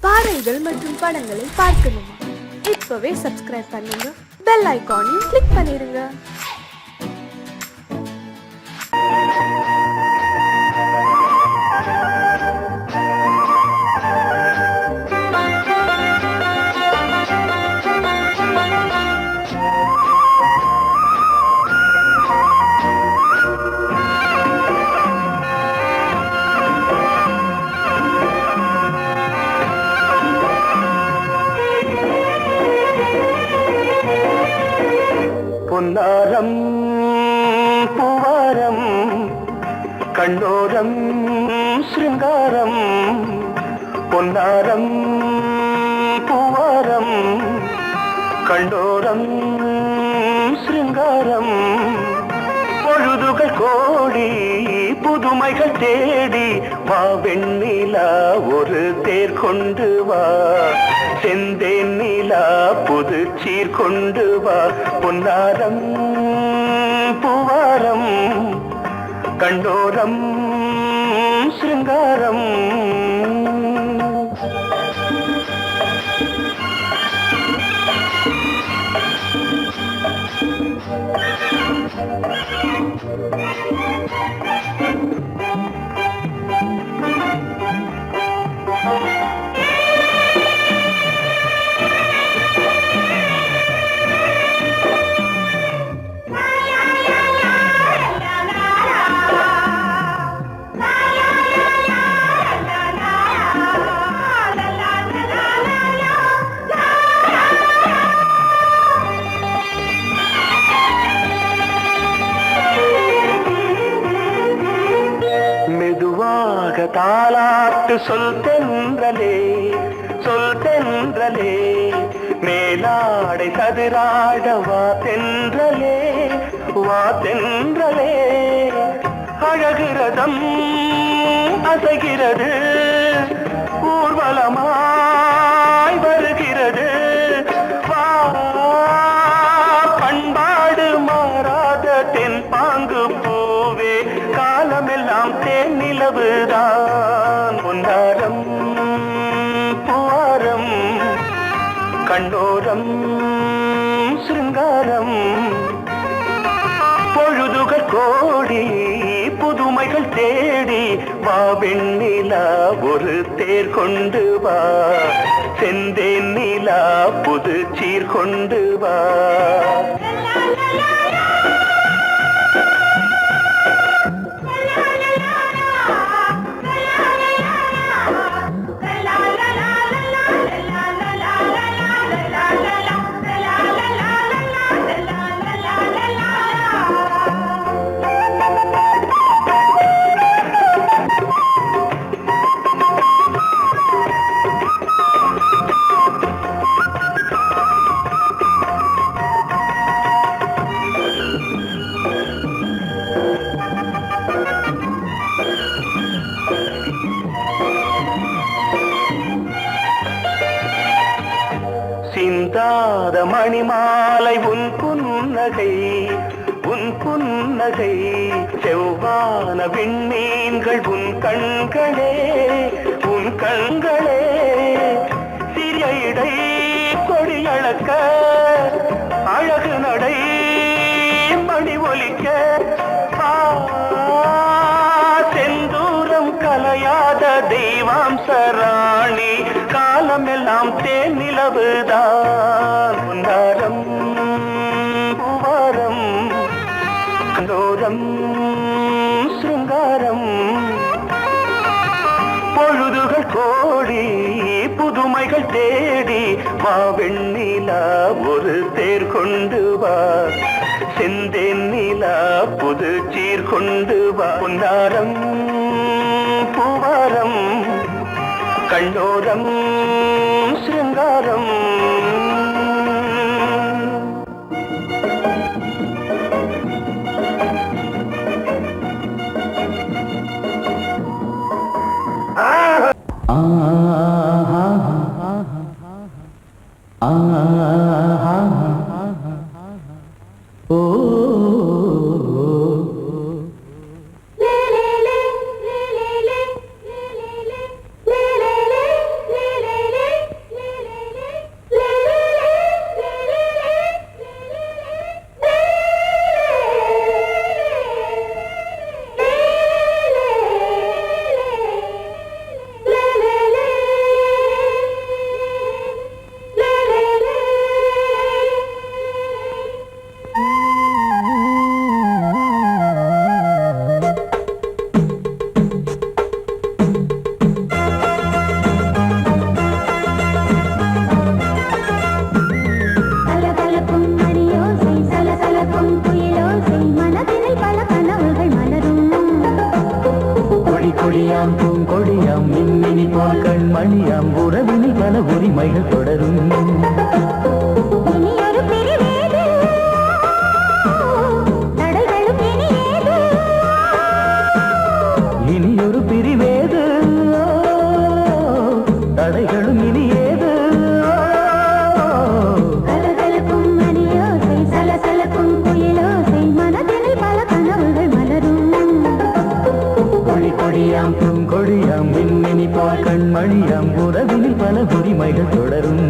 பாடல்கள் மற்றும் படங்களை பார்க்கணுமா? இப்பவே சப்ஸ்கிரைப் பண்ணுங்க, பெல் ஐகானையும் கிளிக் பண்ணிருங்க. பொன்னாரம் பூவாரம் கண்ணோரம் சிருங்காரம், பொன்னாரம் பூவாரம் கண்ணோரம் சிருங்காரம், பொழுதுகள் கோடி புதுமைகள் தேடி வா வெண்ணிலா ஒரு தேர் கொண்டு வா, செந்தேன் நிலா புது சீர் கொண்டு வா, பொன்னாரம் பூவாரம் கண்டோரம் சிருங்காரம். தாலாட்டு சொல் தென்றலே, சொல் தென்றலே, மேலாடை சதுராட வா தென்றலே, வா தென்றலே, அழகிறதம் அசைகிறது ஊர்வலமாய் வருகிறது, வா பண்பாடு மாறாத தென் பாங்கு பூவே, காலமெல்லாம் தேன் நிலவுதான், பொன்னாரம் பூவாரம் கண்ணோரம் சிருங்காரம், பொழுதுகள் கோடி புதுமைகள் தேடி வா வெண்ணிலா ஒரு தேர் கொண்டு வா, செந்தேன் நிலா புது சீர் கொண்டு வா. சிந்தாத மணிமாலை உன் புன்னகை, உன் புன்னகை, செவ்வான விண்மீன்கள் உன் கண்களே, உன் கண்களே, சிறிய இடை கொடியளக்க அழகு நடை மணி ஒலிக்க, செந்தூரம் கலையாத தெய்வாம்சராணி, காலமெல்லாம் தேன் நிலவுதான், பொன்னாரம் பூவாரம் கண்டோரம் சிருங்காரம், பொழுதுகள் கோடி புதுமைகள் தேடி வா வெண்ணிலா ஒரு தேர் கொண்டு வா, செந்தேன் நிலா புது சீர் கொண்டு வா, பொன்னாரம் பூவாரம் கண்டோரம் சிருங்காரம். உறவினில் பல உரிமைகள் தொடரும். இனியொரு பிரிவேது, தடைகளும் இனியேது. இனியொரு பிரிவேது, தடைகளும் இனியேது. கலகலக்கும் மணியோசை, சலசலக்கும் குயிலோசை, மனதினில் பல கனவுகள் மலரும். கொடி கொடியாம் பூங்கொடியாம் மின்மினி போல் கண்மணியாம் உறவினில் பல உரிமைகள் தொடரும்.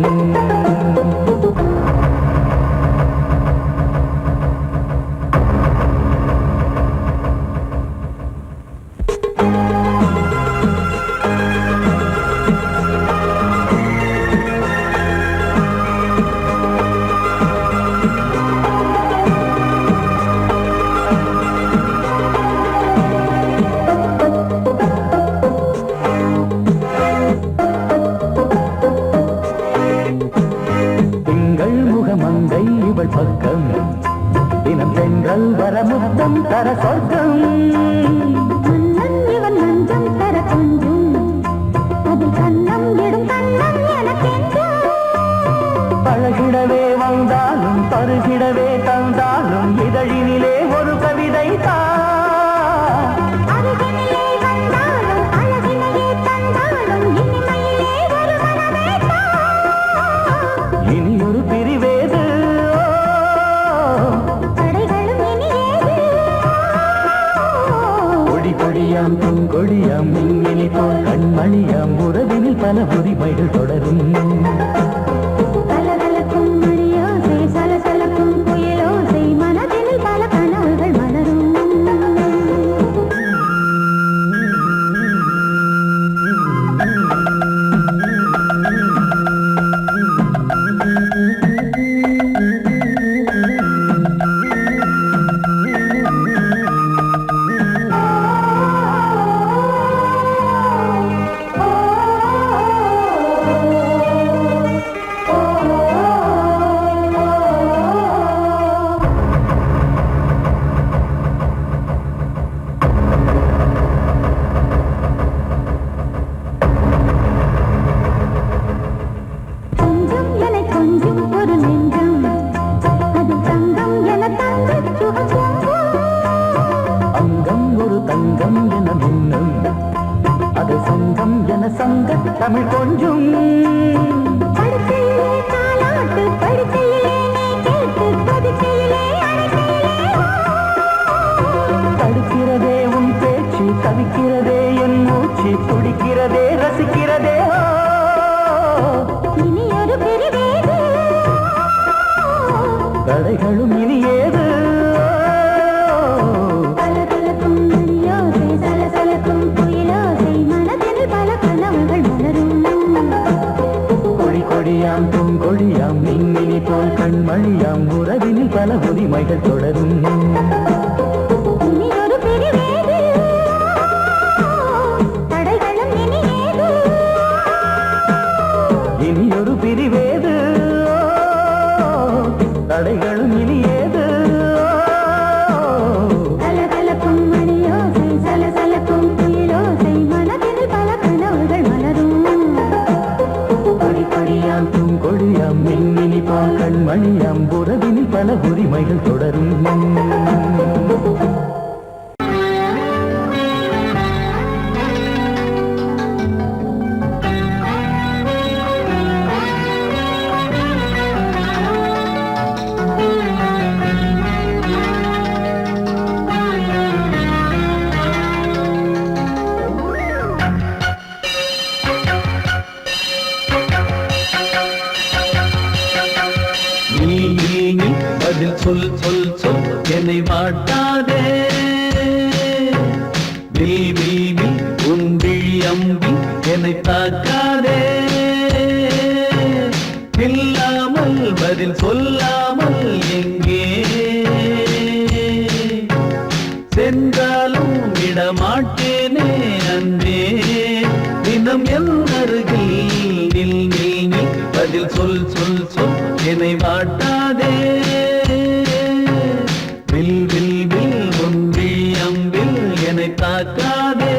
முகமங்கை இவள் பக்கம் தினம் சென்றல் வரமுத்தம் தர சொர்க்கம். மன்னன் இவன் நஞ்சம் தர கொஞ்சும், அதில் கண்ணம் இடும் கண்ணம் எனக்கென்றும். பழகிடவே வந்தாலும் பருகிடவே தந்தாலும் இதழினிலே ஒரு கவிதை அருகினிலே வந்தாலும் அழகினையே தந்தாலும் இனிமையிலே ஒரு மனமே இனியொரு பிரிவேது, தடைகளும் இனியேது. கொடி கொடியாம் பூங்கொடியாம் மின்மினி போல் கண்மணியாம் உறவினில் பல உரிமைகள் தொடரும். கலகலக்கும் மணியோசை, சலசலக்கும் குயிலோசை, மனதினில் பல கனவுகள் மலரும். கொஞ்சம் என கொஞ்சம் ஒரு நெஞ்சம், அது தங்கம் என தங்கச் சுகம் பொங்கும். அங்கம் ஒரு தங்கம் என மின்னும், அது சங்கம் என சங்க தமிழ் கொஞ்சும். படுக்கையிலே தாலாட்டு, படுக்கையிலே நீ கேட்டு, படுக்கையிலே அழைக்கையிலே தடுக்கிறதே உன் பேச்சு, தவிக்கிறதே என் மூச்சு, துடிக்கிறதே ரசிக்கிறதே. இனியொரு பிரிவேது, தடைகளும் இனியேது. கலகலக்கும் மணியோசை, சலசலக்கும் குயிலோசை, மனதினில் பல கனவுகள் மலரும். கொடி கொடியாம் பூங்கொடியாம் மின்மினி போல் கண்மணியாம் உறவினில் பல உரிமைகள் தொடரும். இனியொரு பிரிவேது, தடைகளும் இனியேது. இனியொரு பிரிவேது, தடைகளும் இனியேது. கலகலக்கும் மணியோசை, சலசலக்கும் குயிலோசை, மனதினில் பல கனவுகள் மலரும். கொடி கொடியாம் பூங்கொடியாம் மின்மினி போல் கண்மணியாம் உறவினில் பல உரிமைகள் தொடரும். நீ பதில் சொல் சொல் சொல் என்னை வாட்டாதே. நீ உன் விழி அம்பி என்னை தாக்காதே. இல்லாமல் பதில் சொல்லாமல் எங்கே சென்றாலும் விடமாட்டேனே அன்பே. தினம் என் அருகில் நில் நில் நில் பதில் சொல் சொல் சொல் என்னை வாட்டாதே. வில் வில் வில் உன் விழி அம்பில் என்னை தாக்காதே.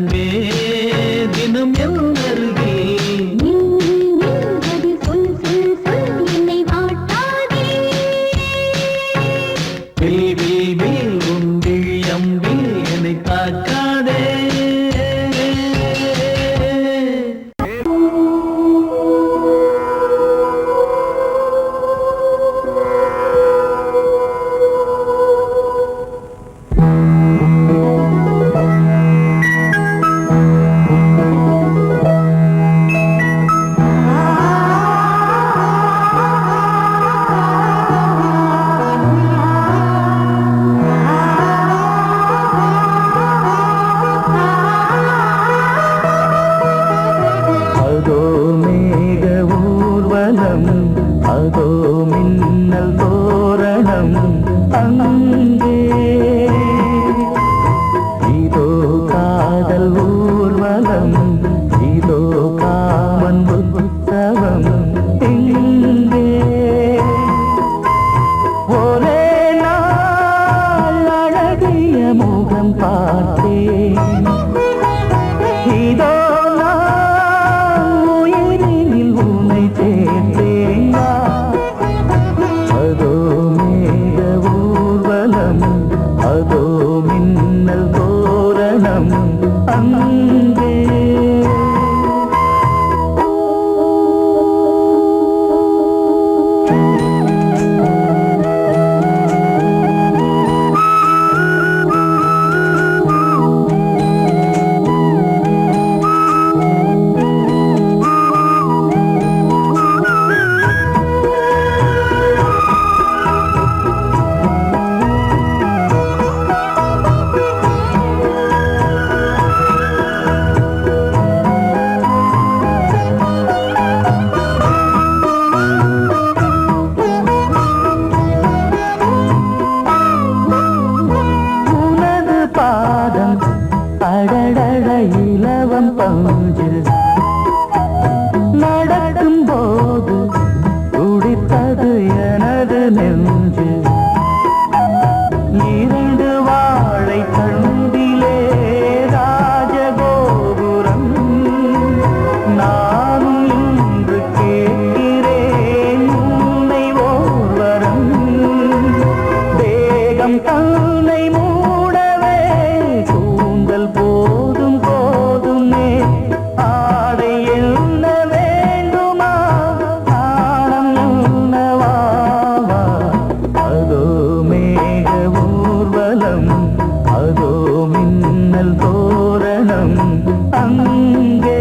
அன்பே தினம் என் அருகில் நின்றது சொல் சொல் சொல் என்னை வாட்டாதே வில் வில் வில் உன் விழியம்பில் என்னை தாக்காதே அதோ மேக ஊர்வலம் அதோ மின்னல் தோரணம் அங்கே இதோ காதல் ஊர்வலம் இதோ காமன் உற்சவம் இங்கே ஒரே நாள் அழகிய முகம் பார்த்தேன் இதோ நான் உயிரினில் உன்னை சேர்த்தேன் அதோ மேக ஊர்வலம் அதோ மின்னல் தோரணம் அங்கே உனது பாதம் அடடட இலவம் பஞ்சு நடக்கும் போது துடித்தது எனது நெஞ்சு இரண்டு வாழை தண்டிலே ராஜகோபுரம் நானும் இன்று கேட்கிறேன் உன்னை ஓர்வரம் தேகம் தன்னை மூடவே கூந்தல் போதும் போதுமே ஆடை என்ன வேண்டுமா நாணம் என்னவா அதோ மேக ஊர்வலம் அதோ மின்னல் தோரணம் அங்கே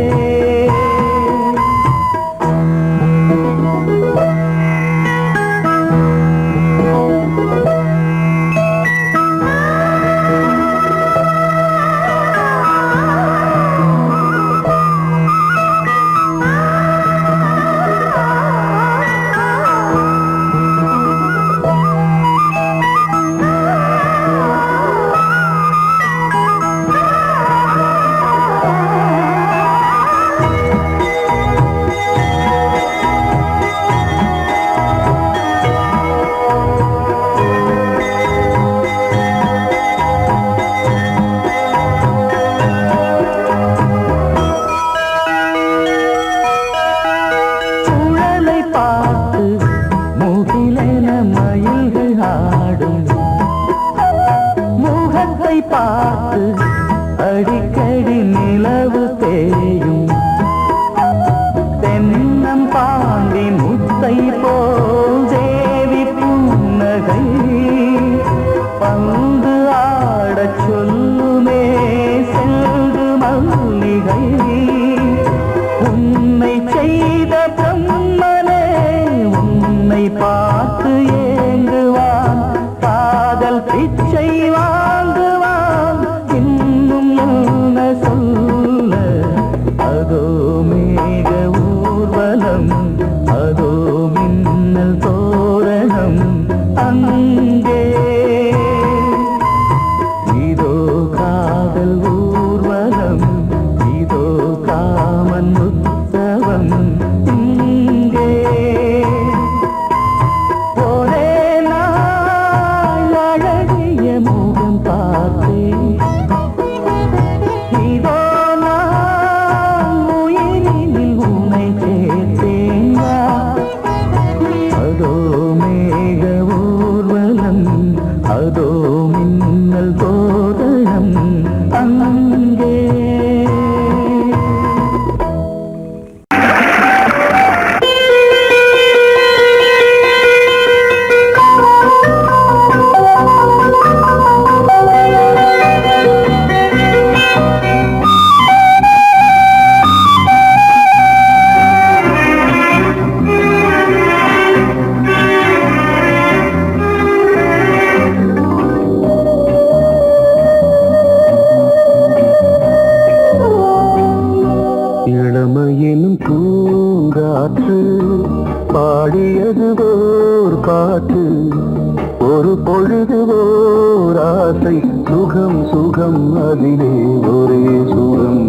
சுகம் அதிலே ஒரே சுகம்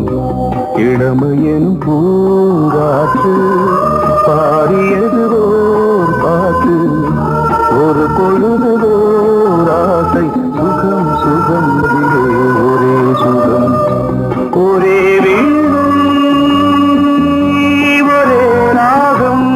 இளமையெனும் பூங்காற்று பாடியது ஓர் பாட்டு ஒரு பொழுதுவோர் ஆசை சுகம் சுகம் அதிலே ஒரே சுகம் ஒரே வீணை ஒரே ராகம்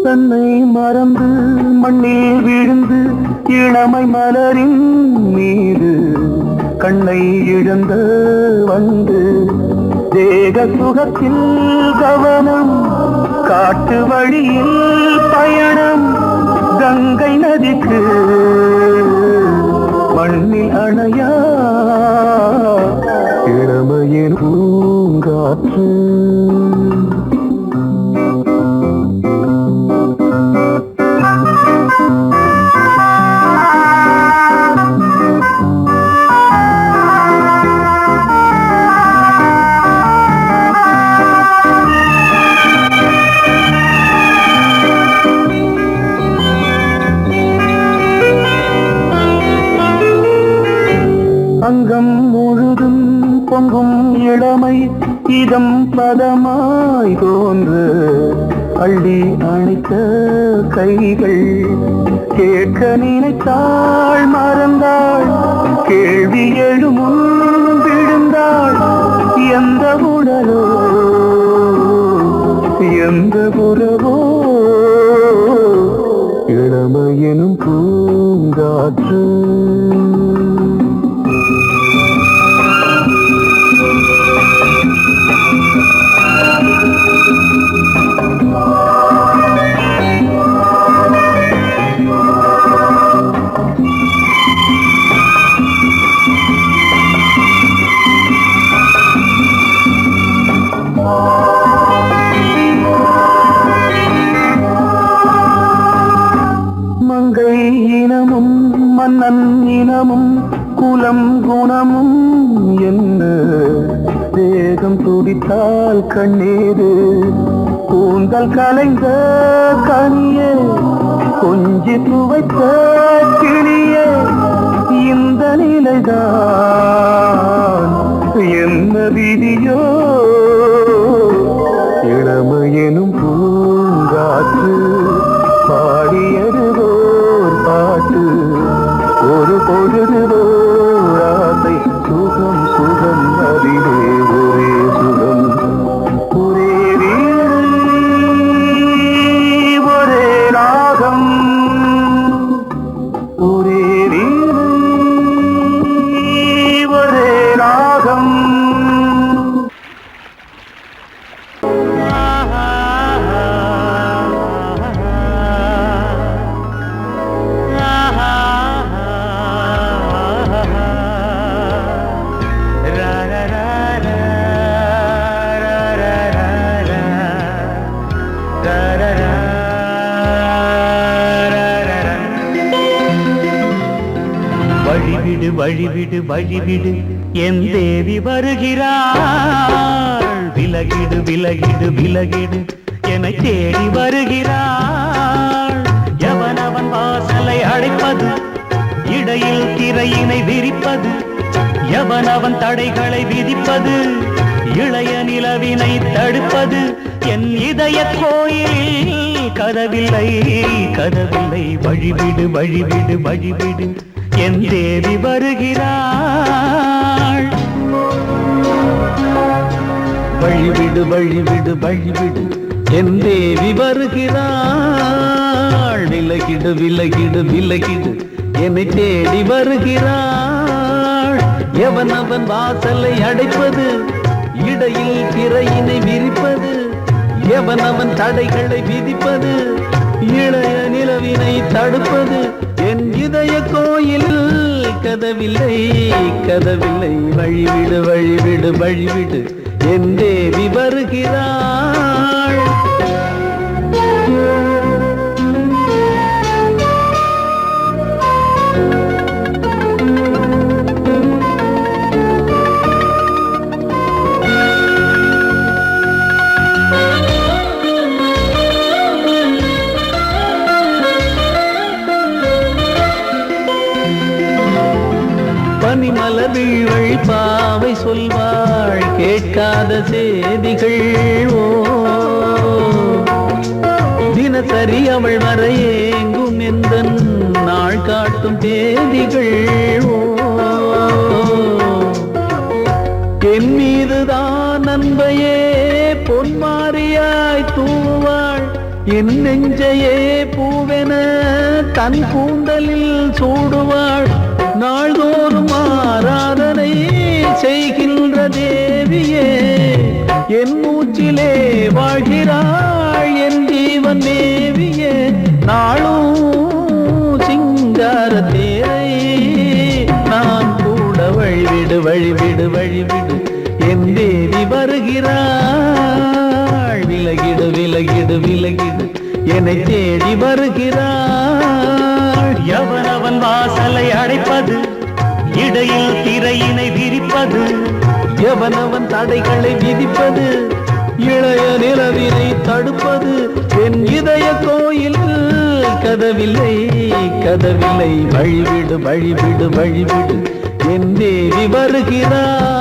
தன்னை மறந்து மண்ணில் விழுந்து இளமை மலரின் மீது கண்ணை இழந்த வந்து தேக சுகத்தில் கவனம் காட்டு வழியில் பயணம் கங்கை நதிக்கு மண்ணில் அணையா இளமையின் பூங்காற்று அங்கம் முழுதும் பொங்கும் இளமை இதம் பதமாய் தோன்று அள்ளி அணைத்த கைகள் கேட்க நினைத்தாள் மறந்தாள் கேள்வி எழுமுன் விழுந்தாள் எந்த உடலோ எந்த புறவோ இளமையெனும் பூங்காற்று மங்கை இனமும் மன்னன் இனமும் குலம் குணமும் என்ன தேகம் துடித்தால் கண்ணீரு கூந்தல் கலைந்த கனியே கொஞ்சி துவைத்த கிளியே இந்த நிலைதான் என்ன விதியோ இளமையெனும் பூங்காற்று பாடியதுவோர் பாட்டு ஒரு பொழுதுவோர் ஆசை சுகம் சுகம் அதிலே ஒரே சுகம் ஒரே வீணை ஒரே ராகம் ஒரே வீணை ஒரே ராகம் வழிவிடு வழிவிடு வழிவிடு என் தேவி வருகிறாள் விலகிடு விலகிடு விலகிடு என்னை தேடி வருகிறாள் எவனவன் வாசலை அடைப்பது இடையில் திரையினை விரிப்பது எவனவன் தடைகளை விதிப்பது இளைய நிலவினை தடுப்பது என் இதய கோயிலில் கதவில்லை கதவில்லை வழிவிடு வழிவிடு வழிவிடு என் தேவி வருகிறாள் வழிவிடு வழிவிடு வழிவிடு என் தேவி வருகிறாள் விலகிடு விலகிடு விலகிடு என்னை தேடி வருகிறாள் எவன் அவன் வாசலை அடைப்பது இடையில் திரையினை விரிப்பது எவனவன் தடைகளை விதிப்பது இளைய நிலவினை தடுப்பது என் இதய கோயில் கதவில்லை கதவில்லை வழிவிடு வழிவிடு வழிவிடு என் தேவி வருகிறாள் பனிமலர் வீழ்வழி பாவை சொல்வாள் கேட்காத செய்திகள் ஓ தினசரி அவள் வர ஏங்கும் எந்த நாள் காட்டும் தேதிகள் ஓ என் மீதுதான் அன்பையே பொன்மாரியாய் தூவாள் என் நெஞ்சையே பூவென தன் கூந்தலில் சூடுவாள் நாள்தோறும் ஆராதனை செய்கின்ற தேவியே என் மூச்சிலே வாழ்கிறாள் என் ஜீவன் தேவியே நாளும் சிங்கார தேரை நான் கூட வழிவிடு வழிவிடு வழிவிடு என் தேவி வருகிறாள் விலகிடு விலகிடு விலகிடு என்னை தேடி வருகிறாள் எவனவன் வாசலை அடைப்பது இடையில் திரையினை விரிப்பது எவனவன் தடைகளை விதிப்பது இளைய நிலவினை தடுப்பது என் இதய கோயில் கதவில்லை கதவில்லை வழிவிடு வழிவிடு வழிவிடு என் தேவி வருகிறாள்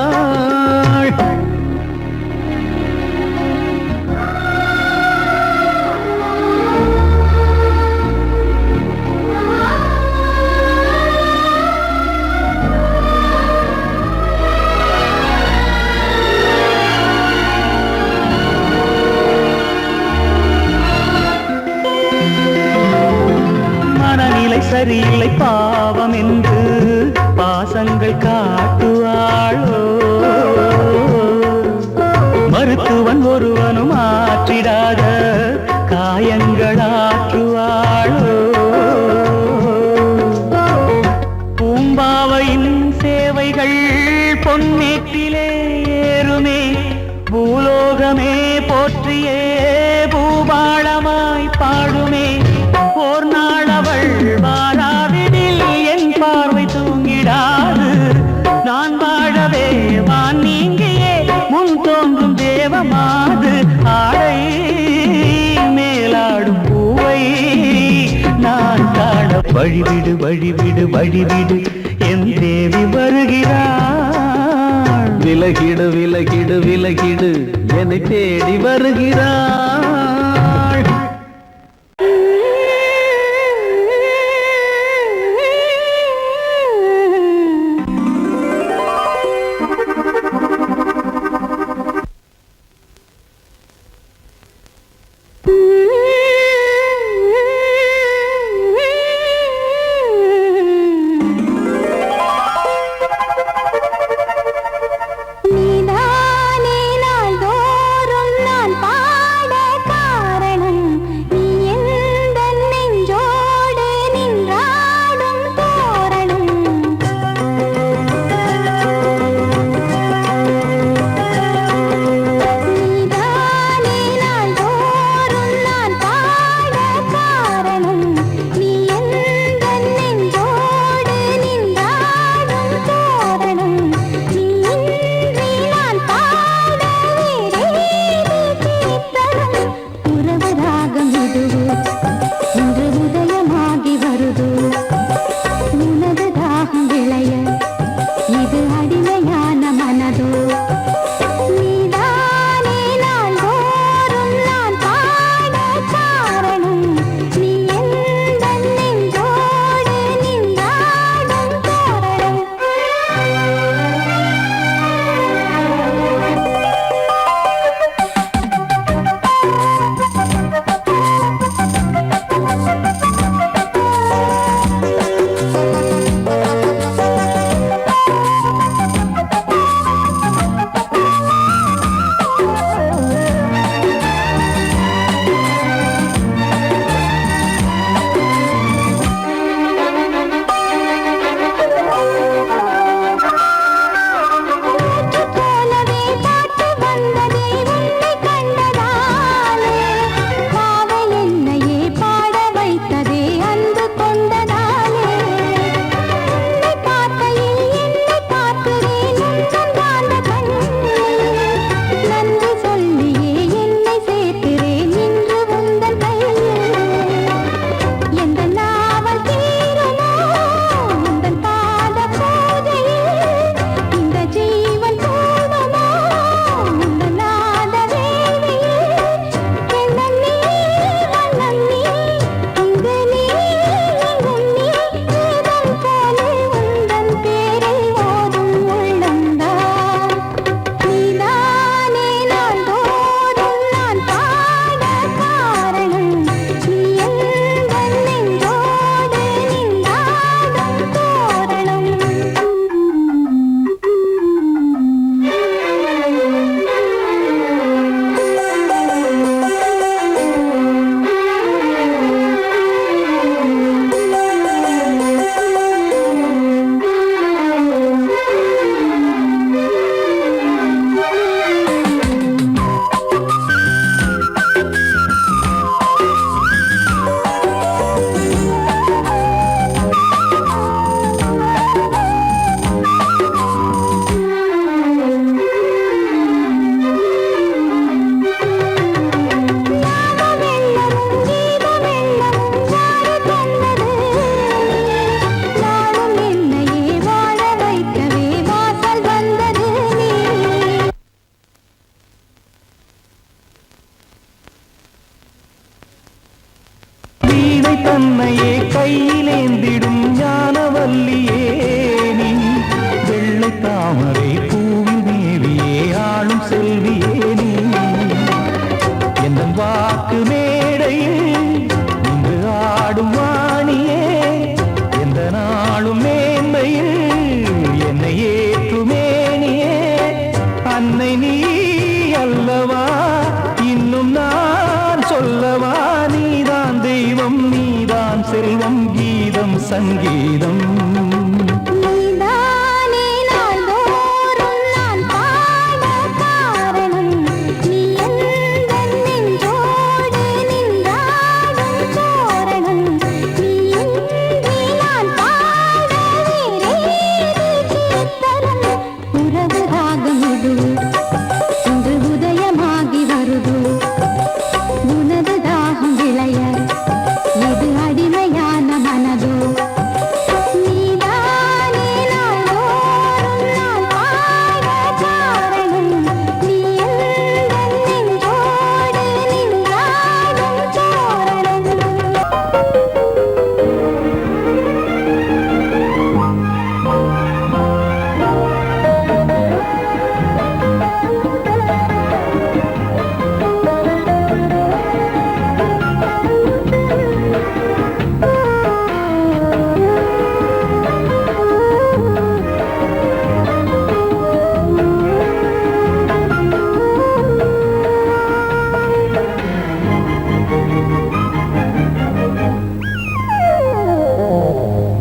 சரியில்லை பாவம் என்று பாசங்கள் காட்டுவாளோ மருத்துவன் ஒருவனும் ஆற்றிடாத காயங்களாற்றுவாளோ பூம்பாவையின் சேவைகள் பொன்னேற்றிலே ஏறுமே பூலோகமே போற்றியே பூபாளமாய் பாடுமே ஓர் நாள் அவள் வாராவிடில் என் பார்வை தூங்கிடாது நான் வாழவே வான் நீங்கியே முன் தோன்றும் தேவமாது ஆடை மேலாடும் பூவை நான் காண வழிவிடு வழிவிடு வழிவிடு என் தேவி வருகிறாள் விலகிடு விலகிடு விலகிடு என்னை தேடி வருகிறாள் நீதானே நாள்தோறும் நான் பாட தன்னையே கையிலேந்திடும் ஞானவல்லியே நீ வெள்ளை தாமரை பூவில் மேவியே ஆளும் செல்வியே நீ எந்த வாக்கு மேடையில் இன்று ஆடும் வாணியே எந்த நாளும் மேன்மையில் என்னை ஏற்றுமேனியே அன்னை நீ அல்லவா இன்னும் நான் சொல்லவா நீதான் தெய்வம் நீதான் செல்வம் கீதம் சங்கீதம் நீதானே நாள்தோறும் நான் பாட காரணம் நீ எந்தன் நெஞ்சோடு நின்றாடும் தோரணம் நீ இன்றி நான் பாட வேறேது கீர்த்தனம் உறவு ராகம் இது இன்று உதயமாகி வருது உனது தாகம் விளைய இது அடிமையான மனதோ நீதானே நாள்தோறும் நான் பாட காரணம் நீ எந்தன் நெஞ்சோடு நின்றாடும் தோரணம்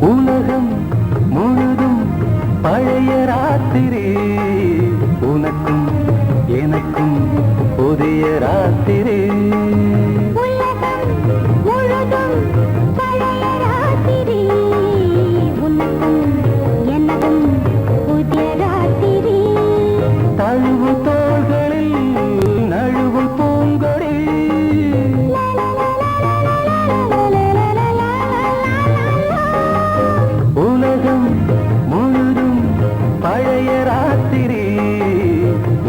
உலகம் முழுதும் பழைய ராத்திரி உனக்கும் எனக்கும் புதிய ராத்திரி உலகம் முழுதும் பழைய ராத்திரி உனக்கும் எனக்கும் புதிய ராத்திரி தழுவு தோள்களில் நழுவும் பூங்கொடி உலகம் முழுதும் பழைய ராத்திரி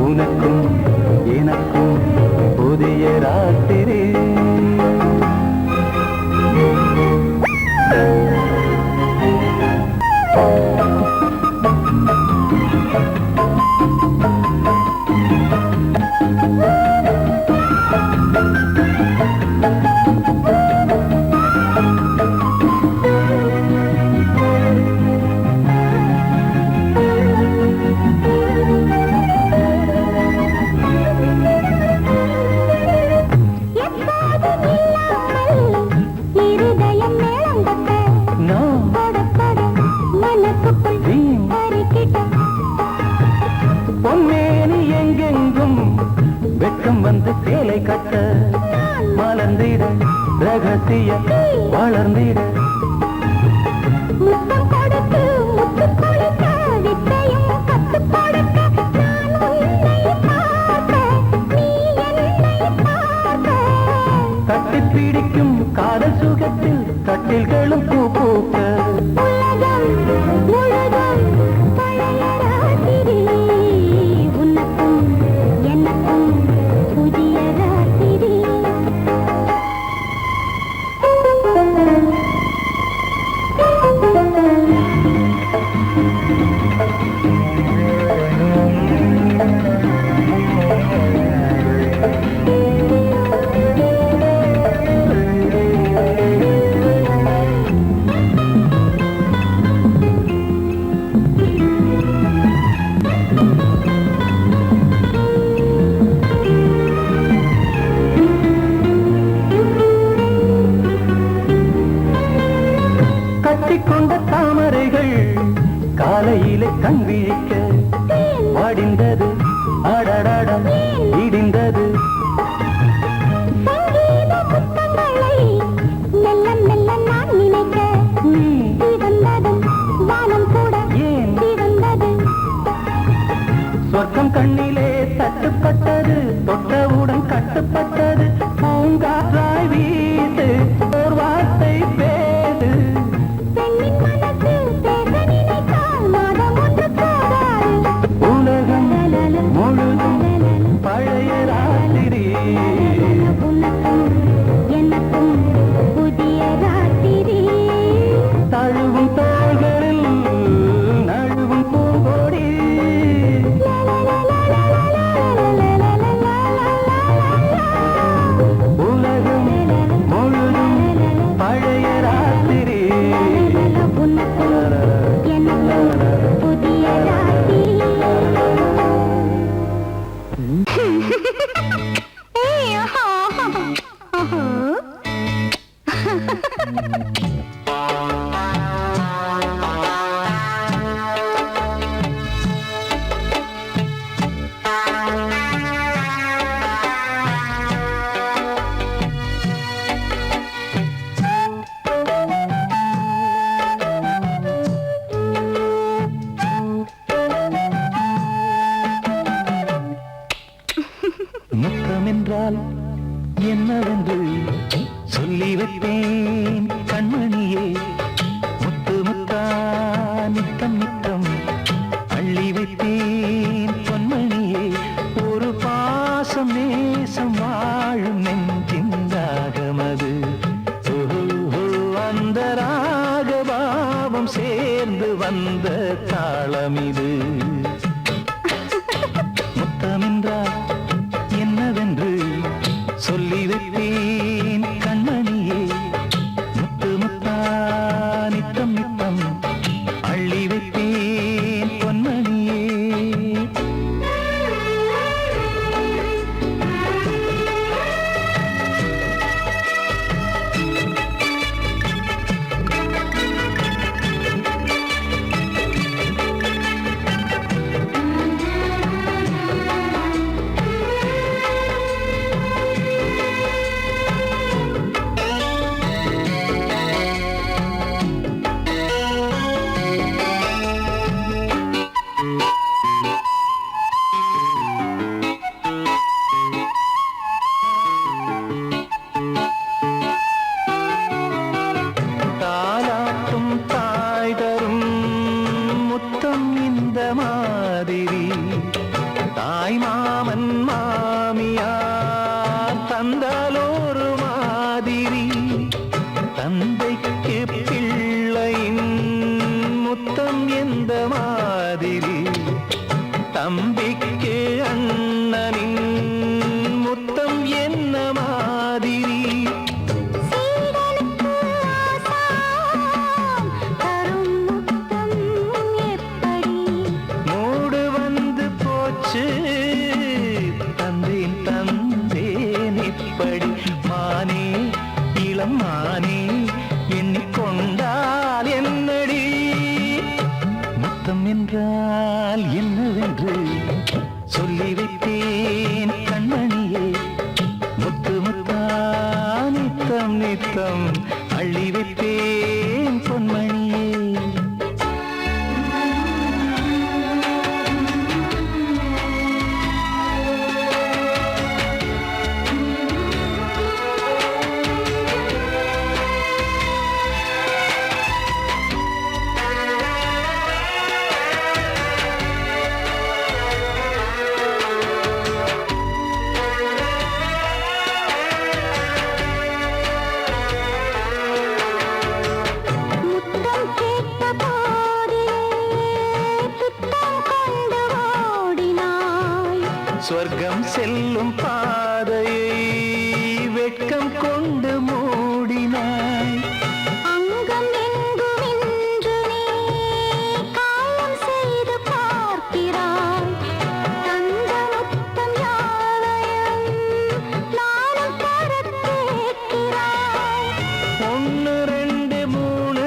உனக்கும் எனக்கும் புதிய ராத்திரி இருதயம் மேளம் தட்ட நான் படப்பட மனசுக்குள் வீண் பறிக்கிட்ட பொன்மேனி எங்கெங்கும் வெட்கம் வந்து சேலை கட்ட மலர்ந்திட ரகசிய வளர்ந்திட முத்தம் கொடுத்து முத்து கொடுக்க வித்தையும் கத்து கொடுக்க நான் உன்னை பார்க்க நீ என்னை பார்க்க கட்டிப் பிடிக்கும் காதல் சுகத்தில் கட்டில்களும் பூ பூக்க உலகம் முழுதும் பழைய ராத்திரி உனக்கும் எனக்கும் புதிய ராத்திரி கட்டிக்கொண்ட தாமரைகள் காலையிலே கண் விழிக்க வடிந்தது அடடடம் இடிந்தது சங்கீத முத்தங்களை மெல்ல மெல்ல நான் நினைக்க நீ சிவந்ததும் வானம் கூட ஏன் சிவந்தது சொர்க்கம் கண்ணிலே தட்டுப்பட்டது தொட்டவுடன் கட்டுப்பட்டது பூங்காற்றாய் வீசு ஓர் வார்த்தை பேசு பெண்ணின் மனசு பேச நினைத்தால் மாதம் ஒன்று போதாது உலகம் முழுதும் பழைய ராத்திரி உனக்கும் எனக்கும் புதிய ராத்திரி முத்தமென்றால் என்னவென்று சொல்லி வைப்பேன் கண்மணியே. முத்து முத்தா நித்தம் நித்தம் அள்ளி வைப்பேன் பொன்மணியே. ஒரு பாசம் நேசம் வாழும் நெஞ்சின் ராகமது. அந்த ராகபாவம் சேர்ந்து வந்த தாளமிது. முத்தமென்றால் என்னவென்று சொல்லி வைப்பேன் கண்மணியே. முத்து முத்தா நித்தம் நித்தம் அள்ளி வைப்பேன் பொன்மணியே. தாலாட்டும் தாய் தரும் முத்தம் இந்த மாதிரி. தாய் மாமன் மாமியார் தந்தாலோரு மாதிரி. தந்தைக்கு பிள்ளையின் முத்தம் எந்த மாதிரி. தம்பிக்கு அண்ணனின் முத்தம் என்ன மாதிரி. சீடனுக்கு ஆசான் தரும் முத்தம் எப்படி. மூடு வந்து போச்சு தந்தேன் தந்தேன் இப்படி. மானே இளம் மானே எண்ணிக்கொண்டால் என்னடி. முத்தம் என்றால் என்னவென்று சொல்லி வைத்தேன் கண்மணியே. முத்து முத்தா நித்தம் நித்தம் அள்ளி வைப்பேன் பொன்மணியே. முத்தம் கேட்ட போதே துத்தம் கொண்டு ஓடினாய். சொர்க்கம் செல்லும் பாதையை வெட்கம் கொண்டு மூடினாய். அங்கம் எங்கும் இன்று நீ காயம் செய்து பார்க்கிறாய். தந்த முத்தம் யாவையும் நானும் தர கேட்கிறாய். ஒன்று ரெண்டு மூணு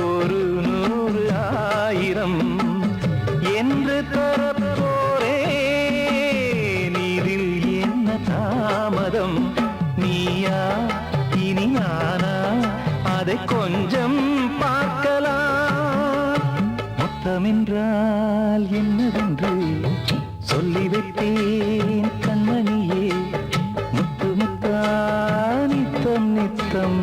ஒரு நூறு ஆயிரம் என்று தரப்போரே. நீரில் என்ன தாமதம். நீயா இனி நானா அதை கொஞ்சம் பார்க்கலாம். முத்தமென்றால் என்னவென்று சொல்லி வைத்தேன் கண்மணியே. முத்து முத்தா நித்தம் நித்தம்